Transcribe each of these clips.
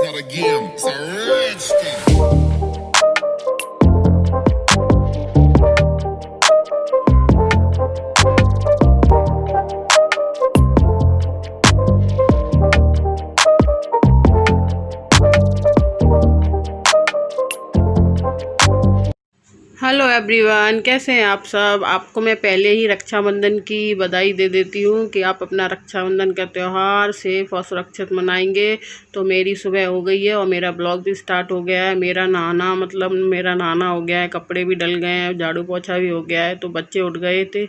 start again. It's a rich thing. Hello everyone, कैसे हैं आप सब। आपको मैं पहले ही रक्षाबंधन की बधाई दे देती हूँ कि आप अपना रक्षाबंधन का त्यौहार सेफ और सुरक्षित मनाएंगे। तो मेरी सुबह हो गई है और मेरा ब्लॉग भी स्टार्ट हो गया है। मेरा नहाना हो गया है, कपड़े भी डल गए हैं, झाड़ू पोछा भी हो गया है। तो बच्चे उठ गए थे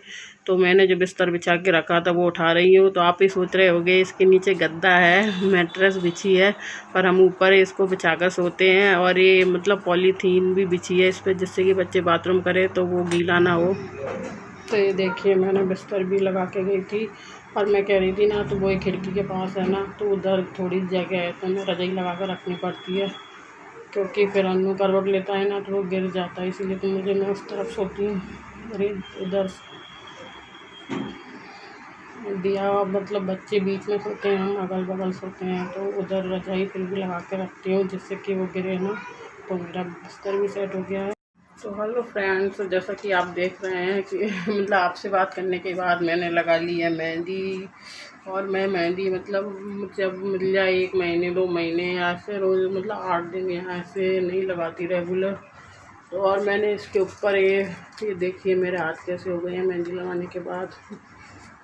तो मैंने जो बिस्तर बिछा के रखा था वो उठा रही हूँ। तो आप ही सोच रहे होंगे इसके नीचे गद्दा है, मैट्रेस बिछी है, पर हम ऊपर इसको बिछाकर सोते हैं। और ये मतलब पॉलीथीन भी बिछी है इस पर, जिससे कि बच्चे बाथरूम करें तो वो गीला ना हो। तो ये देखिए, मैंने बिस्तर भी लगा के गई थी और मैं कह रही थी ना, तो वो खिड़की के पास है ना, तो उधर थोड़ी जगह है तो मैं रजाई लगा कर रखनी पड़ती है, क्योंकि फिर अन्नू करवट लेता है ना तो वो गिर जाता है, इसीलिए तो मैं उस तरफ सोती हूँ। अरे उधर दिया मतलब बच्चे बीच में सोते हैं, हम अगल बगल सोते हैं, तो उधर रजाई फिर भी लगा के रखती हूँ जिससे कि वो गिरे ना। तो मेरा बिस्तर भी सेट हो गया है। तो हेलो फ्रेंड्स, जैसा कि आप देख रहे हैं कि मतलब आपसे बात करने के बाद मैंने लगा ली है मेहंदी। और मैं मेहंदी मतलब जब मिल जाए 1 महीने 2 महीने या ऐसे रोज़ मतलब 8 दिन यहाँ ऐसे नहीं लगाती रेगुलर। तो और मैंने इसके ऊपर ये देखिए मेरे हाथ कैसे हो गए हैं मेहंदी लगाने के बाद।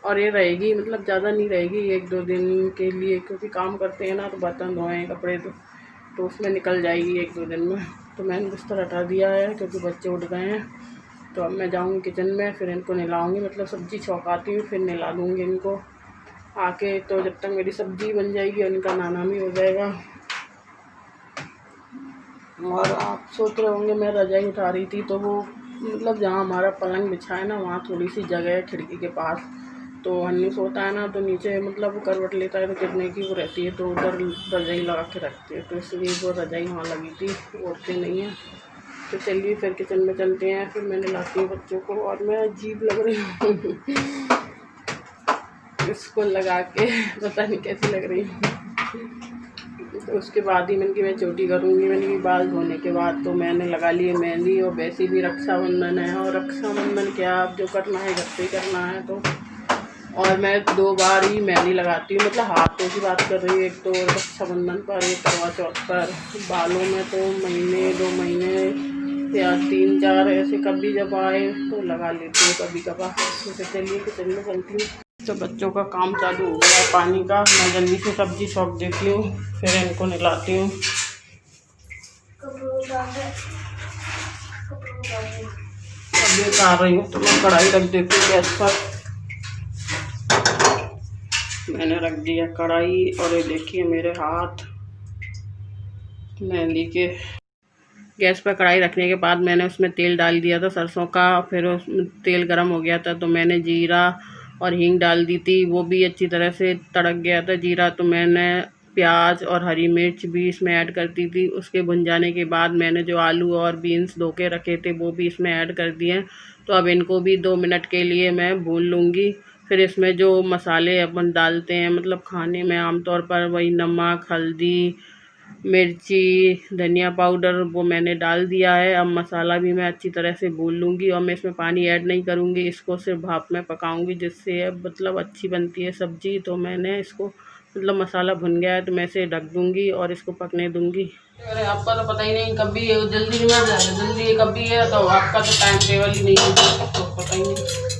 और ये रहेगी मतलब ज़्यादा नहीं रहेगी, 1-2 दिन के लिए, क्योंकि काम करते हैं ना तो बर्तन धोएँ कपड़े तो उसमें निकल जाएगी 1-2 दिन में। तो मैंने बिस्तर हटा दिया है क्योंकि बच्चे उठ गए हैं। तो अब मैं जाऊँगी किचन में, फिर इनको नहलाऊँगी, मतलब सब्ज़ी छौंकाती हूँ फिर नहला दूँगी इनको आके। तो जब तक मेरी सब्ज़ी बन जाएगी और इनका नहाना भी हो जाएगा। और आप सोच रहे होंगे मैं रजाई उठा रही थी, तो वो मतलब जहाँ हमारा पलंग बिछा है ना वहाँ थोड़ी सी जगह है खिड़की के पास। तो अन्नू सोता है ना तो नीचे मतलब वो करवट लेता है तो गिरने की वो रहती है, तो उधर रजाई लगा के रखती है, तो इसलिए वो रजाई वहाँ लगी थी, ओढ़ते नहीं है। तो चलिए फिर किचन में चलते हैं, फिर मैं नहलाती हूँ बच्चों को। और मैं अजीब लग रही हूँ इसको लगा के, पता नहीं कैसी लग रही हूँ। तो उसके बाद ही मैं चोटी करूँगी। मैंने बाल धोने के बाद तो मैंने लगा ली है मेहंदी। और वैसे भी रक्षाबंधन है, और रक्षाबंधन क्या अब जो करना है घर पे ही करना है। तो और मैं 2 बार ही मेहंदी लगाती हूँ, मतलब हाथों की बात कर रही हूँ, एक तो रक्षाबंधन पर, एक करवा चौथ पर। बालों में तो महीने 2 महीने या 3-4 ऐसे कभी जब आए तो लगा लेती हूँ कभी कभार। तो चलिए किचन में चलती हूँ। तो बच्चों का काम चालू हो गया है पानी का, मैं जल्दी से सब्जी छौंक देती हूँ, फिर इनको नहलाती हूँ। अब ये उतार रही हूँ तो मैं कढ़ाई रख देती हूँ गैस पर। मैंने रख दिया कढ़ाई और ये देखिए मेरे हाथ मेहंदी के। गैस पर कढ़ाई रखने के बाद मैंने उसमें तेल डाल दिया था सरसों का। फिर उसमें तेल गर्म हो गया था तो मैंने जीरा और हींग डाल दी थी, वो भी अच्छी तरह से तड़क गया था जीरा। तो मैंने प्याज और हरी मिर्च भी इसमें ऐड कर दी थी। उसके भुन जाने के बाद मैंने जो आलू और बीन्स धो के रखे थे वो भी इसमें ऐड कर दिए। तो अब इनको भी 2 मिनट के लिए मैं भून लूँगी। फिर इसमें जो मसाले अपन डालते हैं मतलब खाने में आमतौर पर, वही नमक, हल्दी, मिर्ची, धनिया पाउडर, वो मैंने डाल दिया है। अब मसाला भी मैं अच्छी तरह से भून लूँगी और मैं इसमें पानी ऐड नहीं करूँगी, इसको सिर्फ भाप में पकाऊँगी, जिससे मतलब अच्छी बनती है सब्ज़ी। तो मैंने इसको मतलब मसाला भुन गया है तो मैं इसे ढक दूँगी और इसको पकने दूँगी। अरे आपका तो पता ही नहीं, कभी जल्दी नहीं मिल जाएगा, जल्दी कभी है तो आपका तो टाइम टेबल ही नहीं है, तो पता ही नहीं।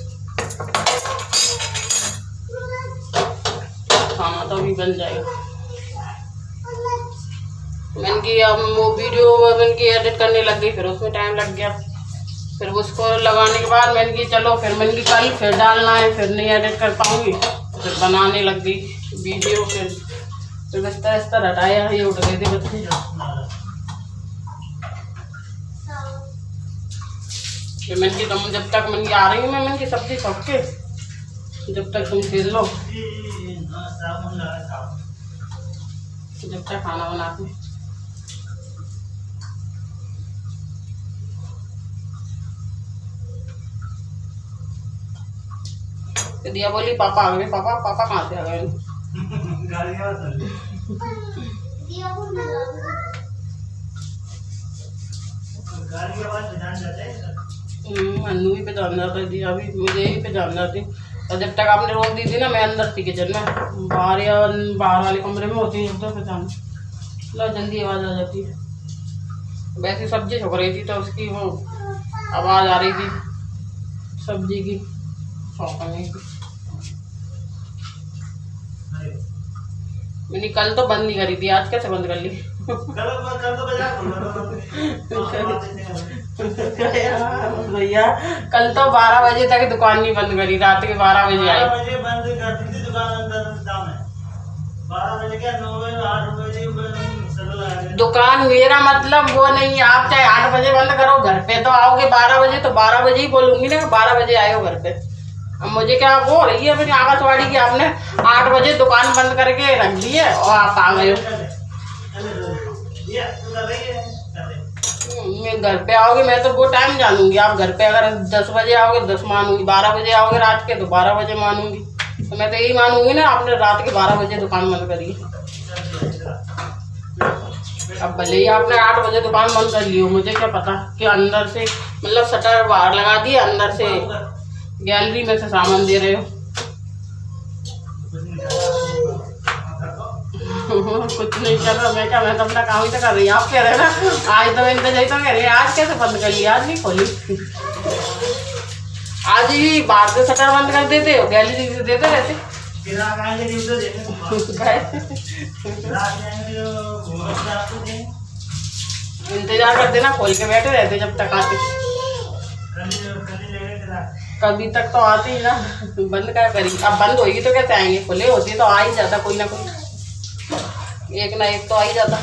खाना तो अभी बन जाएगा। मैंने की अब वो वीडियो मैंने की एडिट करने लग गई, फिर उसमें टाइम लग गया। फिर उसको लगाने के बाद मैंने की चलो, फिर मैंने की कल फिर डालना है, फिर नहीं एडिट कर पाऊँगी, फिर बनाने लग गई वीडियो। फिर बिस्तर हटाया, ये उठ गए थे बच्चे। फिर मैंने की तुम जब तक मैंने आ रही हूँ, मैंने की सब्जी छौंक के, जब तक तुम खेल लो, जब तक खाना बनाते। दिया बोली पापा आ गए। पापा कहाँ से आ गए? अन्नू भी पहचान जाता है, दिया भी मुझे ही पहचान जाती। और जब तक आपने रोक दी थी ना, मैं अंदर थी किचन में, बाहर या बाहर वाले कमरे में होती है तो पहचान लो, जल्दी आवाज़ आ जाती है। वैसे सब्जी छुक रही थी तो उसकी वो आवाज़ आ रही थी सब्जी की छौंकने की। मैंने कल तो बंद नहीं करी थी, आज कैसे बंद कर ली? भैया कल तो 12 बजे तक दुकान नहीं बंद करी, रात के 12 बजे आई। 12 बजे बंद करती थी दुकान, अंदर दाम है 12 बजे क्या 9 बजे 8 बजे दुकान। मेरा मतलब वो नहीं, आप चाहे 8 बजे बंद करो, घर पे तो आओगे 12 बजे, तो 12 बजे ही बोलूंगी ना, 12 बजे आए हो घर पे। अब मुझे क्या वो हो रही है मेरी आंगनबाड़ी की, आपने 8 बजे दुकान बंद करके रख दी है और आप आ गए हो। मैं घर पे आओगे मैं तो वो टाइम जानूंगी, आप घर पे अगर 10 बजे आओगे 10 मानूंगी, 12 बजे आओगे रात के तो 12 बजे मानूंगी। तो मैं तो यही मानूंगी ना, आपने रात के 12 बजे दुकान बंद करी। अब भले ही आपने 8 बजे दुकान बंद कर ली हो, मुझे क्या पता कि अंदर से मतलब शटर बाहर लगा दिए, अंदर से गैलरी में से सामान दे रहे हो। कुछ नहीं कर रहा मैं, क्या मैं तो अपना काम ही तो कर रही हूँ। आप कह रहे हैं ना आज तो मैंने तो कह रही है, आज कैसे बंद कर लिया? आज नहीं खोली, आज ही बाहर से शटर बंद कर देते हो, गैलरी से देते रहते। इंतजार कर देना, खोल के बैठे रहते जब तक आते। कभी तक तो आते ही ना, बंद क्या करी? अब बंद होगी तो कैसे आएंगे? खुले होती तो आ ही जाता, कोई ना कोई एक ना एक तो आ ही जाता।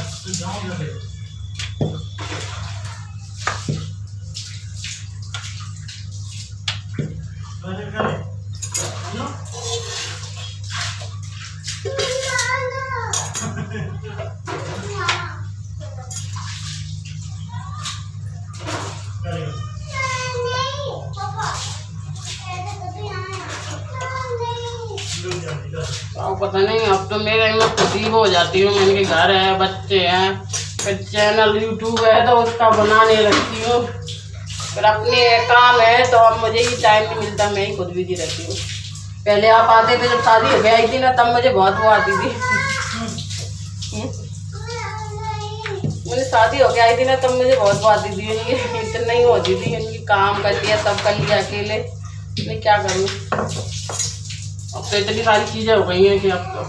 और पता नहीं, अब तो मेरे में खुद ही हो जाती हूँ। मैंने के घर है, बच्चे हैं, फिर चैनल यूट्यूब है तो उसका बनाने लगती हूँ, फिर अपने काम है तो अब मुझे ही टाइम नहीं मिलता, मैं ही खुद बिजी रहती हूँ। पहले आप आते थे जब शादी हो गई आई थी ना, तब मुझे बहुत वो आती थी। मुझे शादी हो गया आई थी ना, तब मुझे बहुत वो आती थी। इतना ही होती थी, इनकी काम कर लिया सब कर लिया अकेले, मैं क्या करूँ? अब तो इतनी सारी चीज़ें हो गई हैं कि अब तो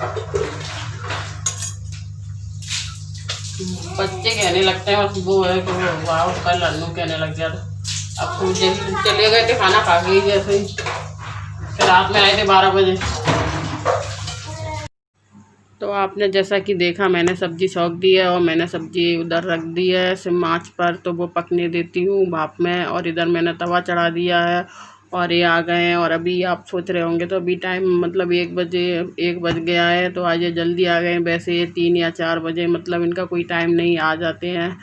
बच्चे कहने लगते हैं बस वो है कि वाह कल अन्नू कहने लग गया था। अब तो चले गए थे खाना खा के जैसे ही, फिर रात में आए थे 12 बजे। तो आपने जैसा कि देखा, मैंने सब्ज़ी छौंक दी है और मैंने सब्ज़ी उधर रख दी है सिम आँच पर, तो वो पकने देती हूँ भाप में। और इधर मैंने तवा चढ़ा दिया है और ये आ गए हैं। और अभी आप सोच रहे होंगे तो अभी टाइम मतलब 1 बज गया है, तो आज ये जल्दी आ गए हैं। वैसे ये 3 या 4 बजे, मतलब इनका कोई टाइम नहीं, आ जाते हैं।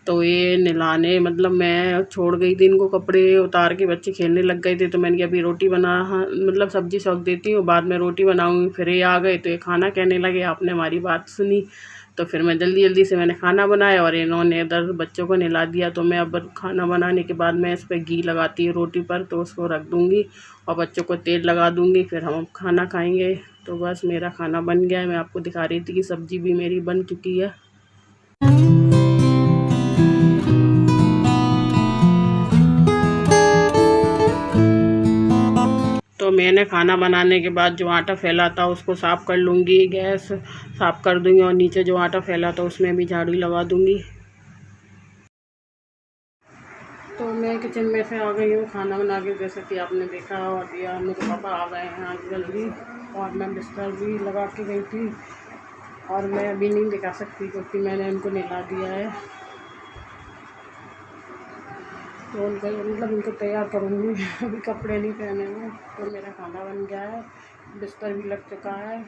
तो ये नहलाने, मतलब मैं छोड़ गई थी इनको, कपड़े उतार के बच्चे खेलने लग गए थे, तो मैंने कहा अभी रोटी बना, मतलब सब्ज़ी छौंक देती हूँ, बाद में रोटी बनाऊँगी। फिर ये आ गए तो ये खाना कहने लगे, आपने हमारी बात सुनी, तो फिर मैं जल्दी से मैंने खाना बनाया और इन्होंने इधर बच्चों को नहला दिया। तो मैं अब खाना बनाने के बाद मैं इस पर घी लगाती हूँ रोटी पर, तो उसको रख दूँगी और बच्चों को तेल लगा दूँगी, फिर हम खाना खाएँगे। तो बस मेरा खाना बन गया है। मैं आपको दिखा रही थी कि सब्ज़ी भी मेरी बन चुकी है। तो मैंने खाना बनाने के बाद जो आटा फैला था उसको साफ़ कर लूँगी, गैस साफ़ कर दूँगी और नीचे जो आटा फैला था उसमें भी झाड़ू लगा दूँगी। तो मैं किचन में से आ गई हूँ खाना बना के, जैसे कि आपने देखा। और ये मेरे पापा आ गए हैं आज जल्दी, और मैं बिस्तर भी लगा के गई थी और मैं अभी नहीं दिखा सकती क्योंकि मैंने उनको नहला दिया है। तो उनको मतलब इनको तैयार करूँगी, अभी कपड़े नहीं पहने हैं। तो मेरा खाना बन गया है, बिस्तर भी लग चुका है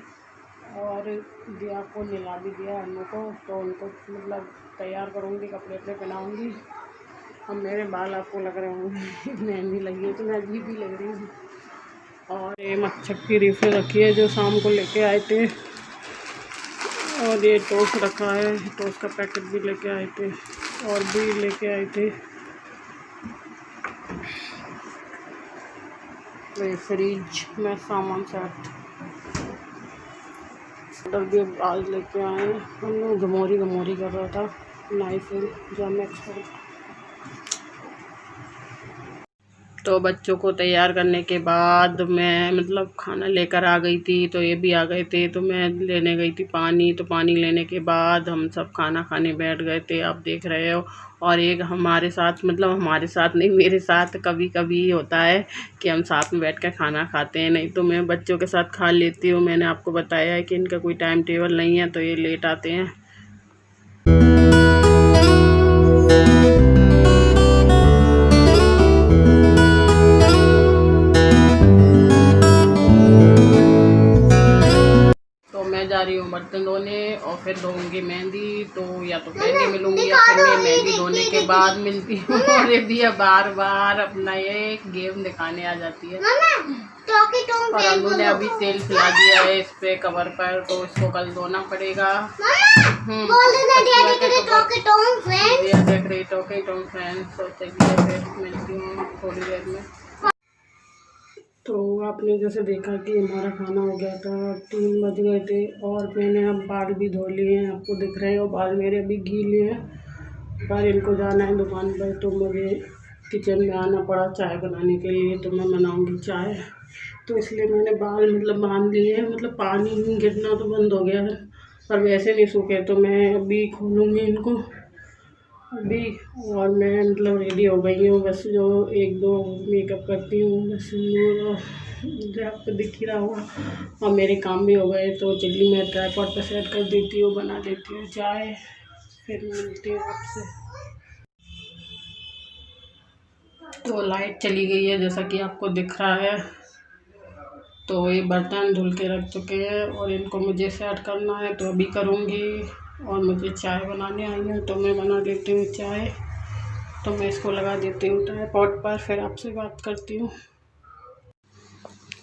और दिया को नहला भी दिया अन्नू को। तो उनको मतलब तैयार करूँगी, कपड़े पे पहनाऊँगी। अब मेरे बाल आपको लग रहे होंगे मेहंदी लगी है तो मैं अजीब भी लग रही हूँ। और ये मच्छर की रिफिल रखी है जो शाम को लेके आए थे, और ये टोस्ट रखा है, टोस्ट का पैकेट भी लेके आए थे और भी लेके आए थे। तो फ्रिज में सामान सेट ऑर्डर भी आज लेके आए। हम गमोरी कर रहा था नाइफ जो हमें एक्सपर्ट। तो बच्चों को तैयार करने के बाद मैं मतलब खाना लेकर आ गई थी, तो ये भी आ गए थे, तो मैं लेने गई थी पानी। तो पानी लेने के बाद हम सब खाना खाने बैठ गए थे, आप देख रहे हो। और एक हमारे साथ मतलब हमारे साथ नहीं, मेरे साथ कभी कभी होता है कि हम साथ में बैठ कर खाना खाते हैं, नहीं तो मैं बच्चों के साथ खा लेती हूँ। मैंने आपको बताया है कि इनका कोई टाइम टेबल नहीं है, तो ये लेट आते हैं। जा रही हूँ बर्तन धोने और फिर धोऊंगी मेहंदी। तो या तो पहले मिलूंगी या फिर मैं मेहंदी धोने के बाद मिलती हूँ। और ये भी बार बार अपना ये गेम दिखाने आ जाती है। और अनु ने अभी तेल फैला दिया है इस पे कवर पर, तो इसको कल धोना पड़ेगा। देख रही टॉकिंग फ्रेंड्स। तो चलिए फिर मिलती हूँ थोड़ी देर में। तो आपने जैसे देखा कि हमारा खाना हो गया था, 3 बज गए थे और मैंने अब बाल भी धो लिए हैं, आपको दिख रहे हो बाल मेरे अभी गीले हैं। पर इनको जाना है दुकान पर, तो मुझे किचन में आना पड़ा चाय बनाने के लिए। तो मैं बनाऊंगी चाय, तो इसलिए मैंने बाल मतलब बांध लिए हैं। मतलब पानी गिरना तो बंद हो गया है, पर वैसे नहीं सूखे, तो मैं अभी खोलूँगी इनको अभी। और मैं मतलब रेडी हो गई हूँ, बस जो 1-2 मेकअप करती हूँ बस, जो आपको दिख ही रहा होगा। और मेरे काम भी हो गए, तो चलिए मैं ट्राइपॉड पर सेट कर देती हूँ, बना देती हूँ चाय, फिर मिलती हूँ आपसे। तो लाइट चली गई है जैसा कि आपको दिख रहा है। तो ये बर्तन धुल के रख चुके हैं और इनको मुझे सेट करना है, तो अभी करूँगी। और मुझे चाय बनाने आई है, तो मैं बना देती हूँ चाय। तो मैं इसको लगा देती हूँ ट्राइपॉड पर, फिर आपसे बात करती हूँ।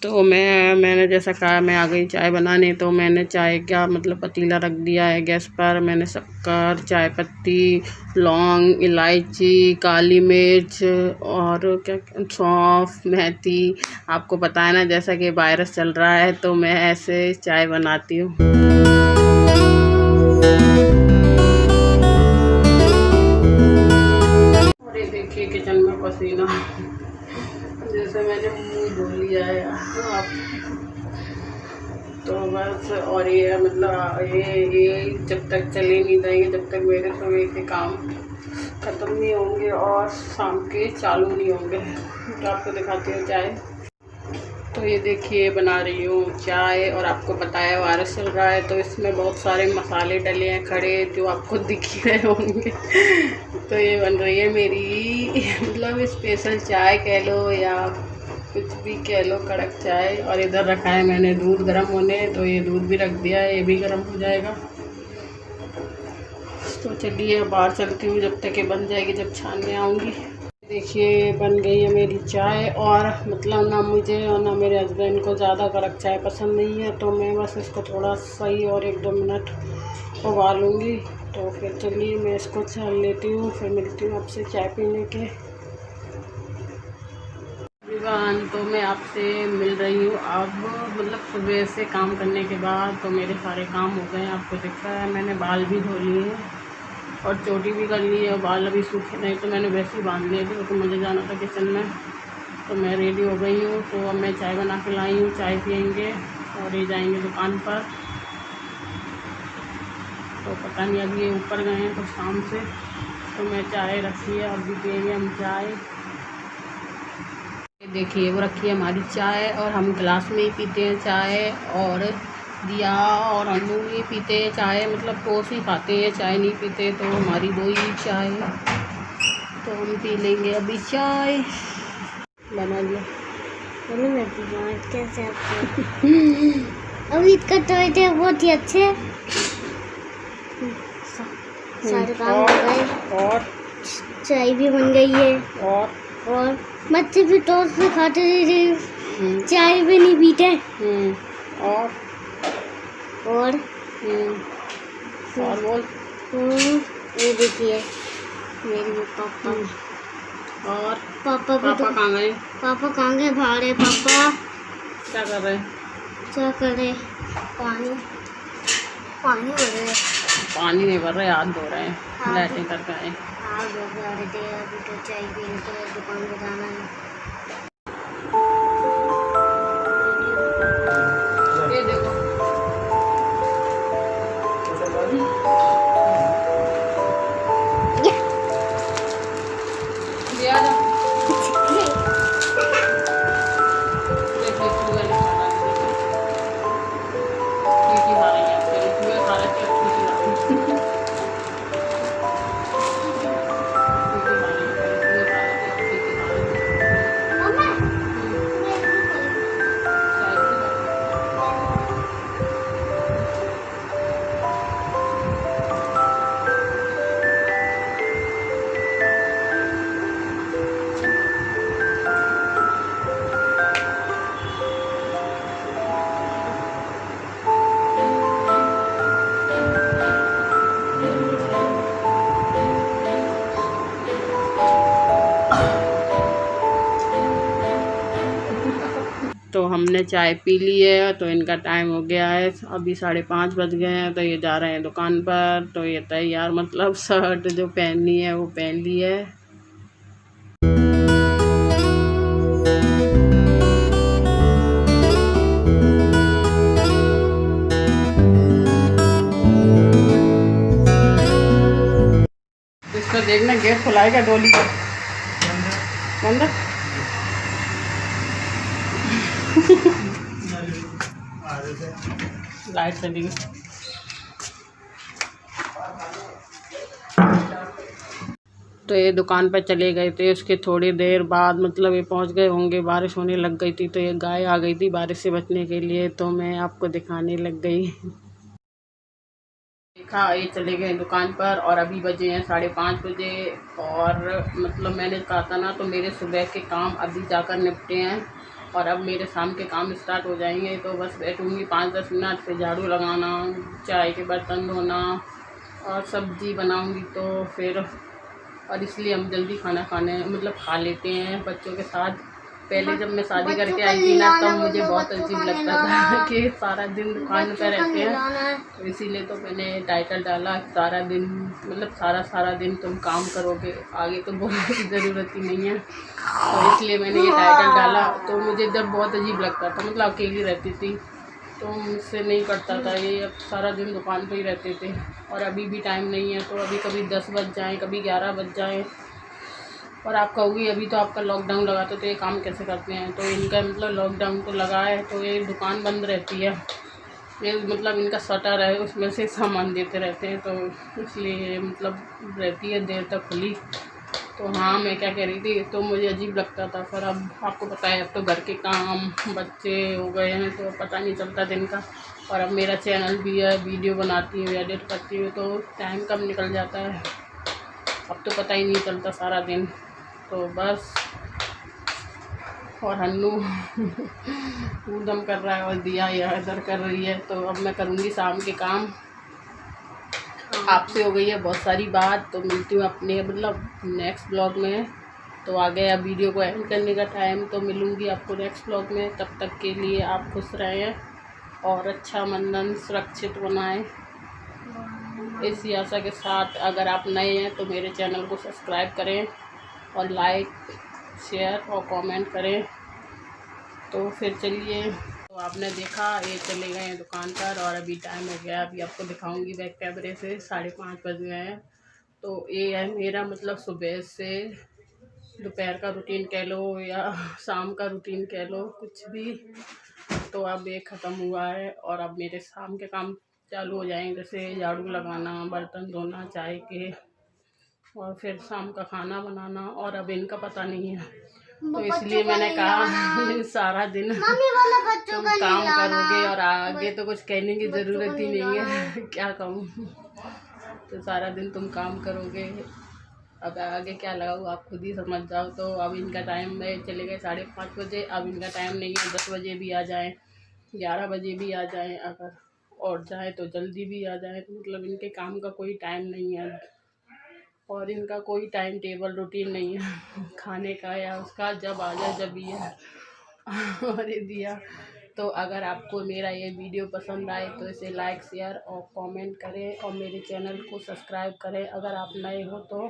तो मैंने जैसा कहा मैं आ गई चाय बनाने। तो मैंने चाय का मतलब पतीला रख दिया है गैस पर। मैंने शक्कर, चाय पत्ती, लौंग, इलायची, काली मिर्च और क्या सौंफ, मेथी। आपको पता है ना जैसा कि वायरस चल रहा है, तो मैं ऐसे चाय बनाती हूँ। और ये देखिए किचन में पसीना जैसे मैंने मुंह धो लिया है आप। तो बस और ये मतलब ये जब तक चले नहीं जाएंगे, जब तक मेरे सुबह के काम ख़त्म नहीं होंगे और शाम के चालू नहीं होंगे। तो आपको दिखाती हूँ चाय। तो ये देखिए बना रही हूँ चाय। और आपको पता है वायरस चल रहा है, तो इसमें बहुत सारे मसाले डले हैं खड़े, जो आपको दिख ही रहे होंगे। तो ये बन रही है मेरी मतलब स्पेशल चाय कह लो या कुछ भी कह लो, कड़क चाय। और इधर रखा है मैंने दूध गर्म होने, तो ये दूध भी रख दिया है, ये भी गर्म हो जाएगा। तो चलिए बाहर चलती हूँ जब तक ये बन जाएगी, जब छानने आऊँगी। देखिए बन गई है मेरी चाय। और मतलब ना मुझे और ना मेरे हस्बैंड को ज़्यादा कड़क चाय पसंद नहीं है, तो मैं बस इसको थोड़ा सही और 1-2 मिनट उबालूँगी। तो फिर चलिए मैं इसको छान लेती हूँ, फिर मिलती हूँ आपसे चाय पीने के। तो मैं आपसे मिल रही हूँ अब, मतलब सुबह से काम करने के बाद। तो मेरे सारे काम हो गए हैं, आपको दिख रहा है। मैंने बाल भी धो लिए हैं और चोटी भी कर ली है, और बाल अभी सूखे नहीं, तो मैंने वैसे ही बांध लिए थे, तो मुझे जाना था किचन में। तो मैं रेडी हो गई हूँ, तो अब मैं चाय बना के लाई हूँ, चाय पियेंगे और ये जाएंगे दुकान पर। तो पता नहीं अभी ये ऊपर गए हैं तो शाम से, तो मैं चाय रखी है, अभी पियेंगे हम चाय। देखिए वो रखी है हमारी चाय, और हम गिलास में ही पीते हैं चाय। और दिया और अनु ही पीते हैं चाय, मतलब पोस ही खाते हैं, चाय नहीं पीते। तो हमारी 2 ही चाय, तो हम पी लेंगे अभी चाय। बना लिया मैं कैसे आपको अभी करते थे, बहुत ही अच्छे सारे काम हो गए और चाय भी बन गई है। और बच्चे भी टोस्ट भी खाते थे, चाय भी नहीं पीते। और और बोल। ये देखिए मेरे पापा। और पापा भी पापा कहाँ गए? पापा कहाँ गए? बाहर है पापा। क्या कर रहे हैं? क्या कर रहे? पानी पानी भर रहे। पानी नहीं भर रहे, हाथ धो रहे हैं। हाथ लैट्रिन करके आए। हाँ बता रहे थे अभी तो चाय पीने को दुकान पे जाना है। ये देखो ये आ जा। देखिए चूहे नहीं खा रहा है, चींटी खा रही है, फिर चूहे खा रहे थे, चींटी खा रही है। चींटी खा रही है, पहले चूहे खा रहे थे, अब चींटी खा रही है। मम्मा तो हमने चाय पी ली है, तो इनका टाइम हो गया है, अभी 5:30 बज गए हैं। तो ये जा रहे हैं दुकान पर। तो ये तैयार मतलब शर्ट जो पहननी है वो पहन ली है। इसको देखना गेट खुलाएगा डोली का बंद। लाइट चली गई। तो ये दुकान पर चले गए थे, उसके थोड़ी देर बाद मतलब ये पहुंच गए होंगे। बारिश होने लग गई थी, तो ये गाय आ गई थी बारिश से बचने के लिए, तो मैं आपको दिखाने लग गई। देखा ये चले गए दुकान पर, और अभी बजे हैं 5:30 बजे। और मतलब मैंने कहा था ना, तो मेरे सुबह के काम अभी जाकर निपटे हैं, और अब मेरे शाम के काम स्टार्ट हो जाएंगे। तो बस बैठूँगी 5-10 मिनट, फिर झाड़ू लगाना, चाय के बर्तन धोना और सब्ज़ी बनाऊँगी। तो फिर और इसलिए हम जल्दी खाना मतलब खा लेते हैं बच्चों के साथ। पहले जब मैं शादी करके आई थी ना, तब मुझे बहुत अजीब लगता था कि सारा दिन दुकान पर रहते हैं। तो इसीलिए तो मैंने टाइटल डाला, सारा दिन मतलब सारा दिन तुम काम करोगे, आगे तो बोलने की ज़रूरत ही नहीं है। तो इसलिए मैंने ये टाइटल डाला। तो मुझे जब बहुत अजीब लगता था, मतलब अकेली रहती थी तो मुझसे नहीं करता था ये। अब सारा दिन दुकान पर ही रहते थे, और अभी भी टाइम नहीं है। तो अभी कभी 10 बज जाएँ, कभी 11 बज जाएँ। और आप कहोगी अभी तो आपका लॉकडाउन लगा तो ये काम कैसे करते हैं? तो इनका मतलब लॉकडाउन तो लगा है, तो ये दुकान बंद रहती है। ये मतलब इनका शटर है, उसमें से सामान देते रहते हैं, तो इसलिए मतलब रहती है देर तक खुली। तो हाँ, मैं क्या कह रही थी, तो मुझे अजीब लगता था। पर अब आपको पता है, अब तो घर के काम, बच्चे हो गए हैं, तो पता नहीं चलता दिन का। और अब मेरा चैनल भी है, वीडियो बनाती हूँ, एडिट करती हूँ, तो टाइम कब निकल जाता है अब तो पता ही नहीं चलता सारा दिन। तो बस, और हन्नू ऊधम कर रहा है, और दिया यह इधर कर रही है। तो अब मैं करूँगी शाम के काम। आपसे हो गई है बहुत सारी बात, तो मिलती हूँ अपने मतलब नेक्स्ट ब्लॉग में। तो आ गया वीडियो को एंड करने का टाइम, तो मिलूँगी आपको नेक्स्ट ब्लॉग में। तब तक के लिए आप खुश रहें और अच्छा बंधन सुरक्षित बनाएं, इसी आशा के साथ। अगर आप नए हैं तो मेरे चैनल को सब्सक्राइब करें, और लाइक, शेयर और कमेंट करें। तो फिर चलिए, तो आपने देखा ये चले गए हैं दुकान पर, और अभी टाइम हो गया। अभी आपको दिखाऊंगी बैक कैमरे से, 5:30 बज गए हैं। तो ये है मेरा मतलब सुबह से दोपहर का रूटीन कह लो, या शाम का रूटीन कह लो, कुछ भी। तो अब ये ख़त्म हुआ है, और अब मेरे शाम के काम चालू हो जाएंगे, जैसे झाड़ू लगाना, बर्तन धोना, चाय के, और फिर शाम का खाना बनाना। और अब इनका पता नहीं है, तो इसलिए मैंने कहा सारा दिन तुम काम करोगे, और आगे तो कुछ कहने की ज़रूरत ही नहीं है। क्या कहूँ, तो सारा दिन तुम काम करोगे। अब आगे क्या लगाऊँ आप खुद ही समझ जाओ। तो अब इनका टाइम में चले गए 5:30 बजे। अब इनका टाइम नहीं है, 10 बजे भी आ जाएँ, 11 बजे भी आ जाएँ अगर, और जाए तो जल्दी भी आ जाए, मतलब इनके काम का कोई टाइम नहीं है और इनका कोई टाइम टेबल रूटीन नहीं है खाने का या उसका, जब आ जाए जब ये और ये दिया। तो अगर आपको मेरा ये वीडियो पसंद आए तो इसे लाइक शेयर और कमेंट करें और मेरे चैनल को सब्सक्राइब करें अगर आप नए हो तो,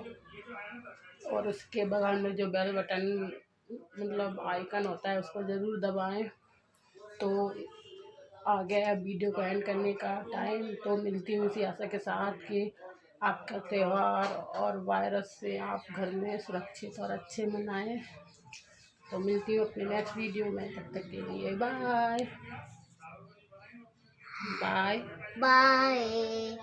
और उसके बगल में जो बेल बटन मतलब आइकन होता है उसको ज़रूर दबाएं। तो आ गया वीडियो को एंड करने का टाइम, तो मिलती हूँ इसी आशा के साथ कि आपका त्यौहार और वायरस से आप घर में सुरक्षित और अच्छे मनाएं। तो मिलती हूँ अपने नेक्स्ट वीडियो में, तब तक के लिए बाय बाय बाय।